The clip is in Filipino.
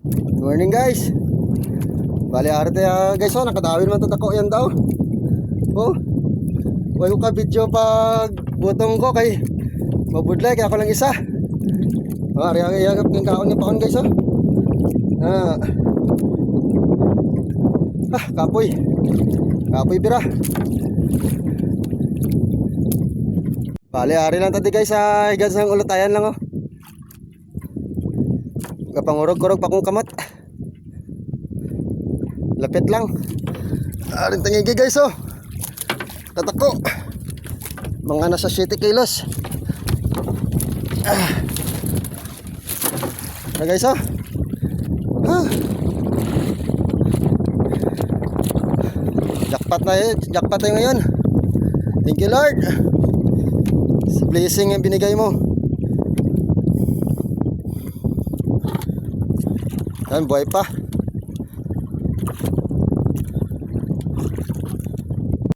Good morning guys. Bali arte guys, oh nakadawin man tatako yan daw. Oh. Way ko ka video pag butong ko kay mabudlay kaya ako lang isa. Ari agap ng kaon ni paon guys oh. Kapoy. Kapoy bira. Bali ari lang tadi guys, higad sang ulutayan lang oh. Kapangurog-kurog pa kong kamat. Lapit lang. Aring tangigi guys oh. Tatako. Mga nasa 7 kilos. Guys oh. Jackpot na eh. Jackpot tayo ngayon. Thank you Lord. Sa blessing yung binigay mo. Yan, buhay pa.